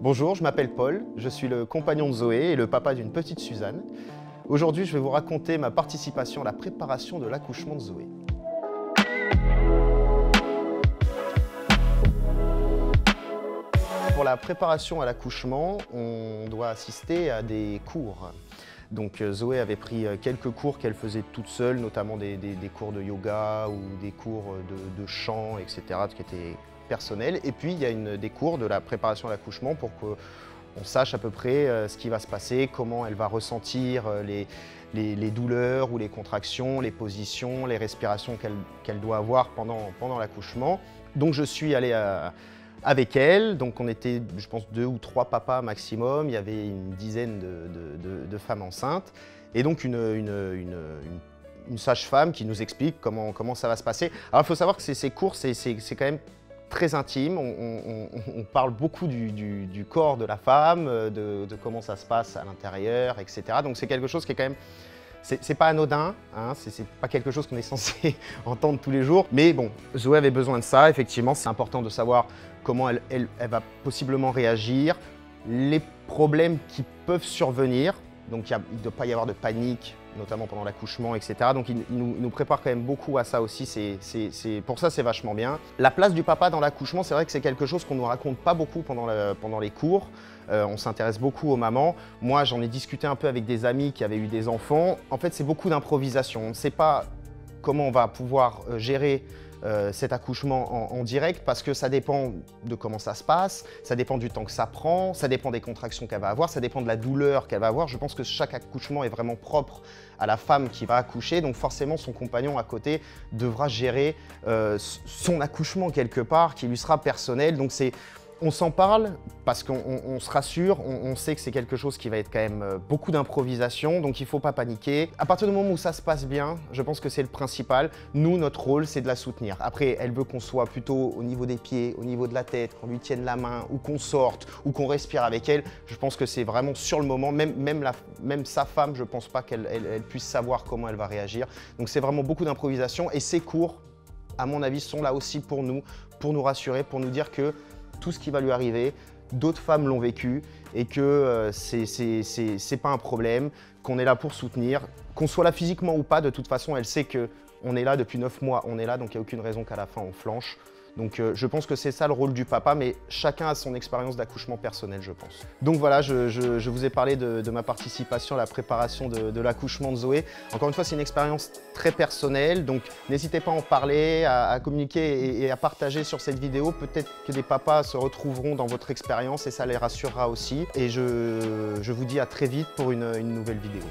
Bonjour, je m'appelle Paul, je suis le compagnon de Zoé et le papa d'une petite Suzanne. Aujourd'hui, je vais vous raconter ma participation à la préparation de l'accouchement de Zoé. Pour la préparation à l'accouchement, on doit assister à des cours. Donc Zoé avait pris quelques cours qu'elle faisait toute seule, notamment des cours de yoga ou des cours de chant, etc., qui étaient personnels. Et puis il y a des cours de la préparation à l'accouchement pour qu'on sache à peu près ce qui va se passer, comment elle va ressentir les douleurs ou les contractions, les positions, les respirations qu'elle doit avoir pendant l'accouchement. Donc je suis allé avec elle, donc on était, je pense, 2 ou 3 papas maximum, il y avait une dizaine de femmes enceintes, et donc une sage-femme qui nous explique comment ça va se passer. Alors il faut savoir que ces cours, c'est quand même très intime, on parle beaucoup du corps de la femme, de comment ça se passe à l'intérieur, etc. Donc c'est quelque chose qui est quand même... C'est pas anodin, hein, c'est pas quelque chose qu'on est censé entendre tous les jours. Mais bon, Zoé avait besoin de ça, effectivement. C'est important de savoir comment elle va possiblement réagir, les problèmes qui peuvent survenir. Donc il ne doit pas y avoir de panique, notamment pendant l'accouchement, etc. Donc il nous prépare quand même beaucoup à ça aussi, pour ça c'est vachement bien. La place du papa dans l'accouchement, c'est vrai que c'est quelque chose qu'on ne nous raconte pas beaucoup pendant les cours. On s'intéresse beaucoup aux mamans. Moi j'en ai discuté un peu avec des amis qui avaient eu des enfants. En fait c'est beaucoup d'improvisation. On ne sait pas comment on va pouvoir gérer cet accouchement en direct parce que ça dépend de comment ça se passe, ça dépend du temps que ça prend, ça dépend des contractions qu'elle va avoir, ça dépend de la douleur qu'elle va avoir. Je pense que chaque accouchement est vraiment propre à la femme qui va accoucher, donc forcément son compagnon à côté devra gérer son accouchement quelque part qui lui sera personnel. Donc on s'en parle parce qu'on se rassure, on sait que c'est quelque chose qui va être quand même beaucoup d'improvisation, donc il ne faut pas paniquer. À partir du moment où ça se passe bien, je pense que c'est le principal. Nous, notre rôle, c'est de la soutenir. Après, elle veut qu'on soit plutôt au niveau des pieds, au niveau de la tête, qu'on lui tienne la main, ou qu'on sorte, ou qu'on respire avec elle. Je pense que c'est vraiment sur le moment, même sa femme, je ne pense pas qu'elle puisse savoir comment elle va réagir. Donc c'est vraiment beaucoup d'improvisation, et ces cours, à mon avis, sont là aussi pour nous rassurer, pour nous dire que tout ce qui va lui arriver, d'autres femmes l'ont vécu et que c'est pas un problème, qu'on est là pour soutenir, qu'on soit là physiquement ou pas, de toute façon, elle sait qu'on est là depuis 9 mois, on est là, donc il n'y a aucune raison qu'à la fin on flanche. Donc je pense que c'est ça le rôle du papa, mais chacun a son expérience d'accouchement personnel, je pense. Donc voilà, je vous ai parlé de ma participation à la préparation de l'accouchement de Zoé. Encore une fois, c'est une expérience très personnelle, donc n'hésitez pas à en parler, à communiquer et à partager sur cette vidéo. Peut-être que des papas se retrouveront dans votre expérience et ça les rassurera aussi. Et je vous dis à très vite pour une nouvelle vidéo.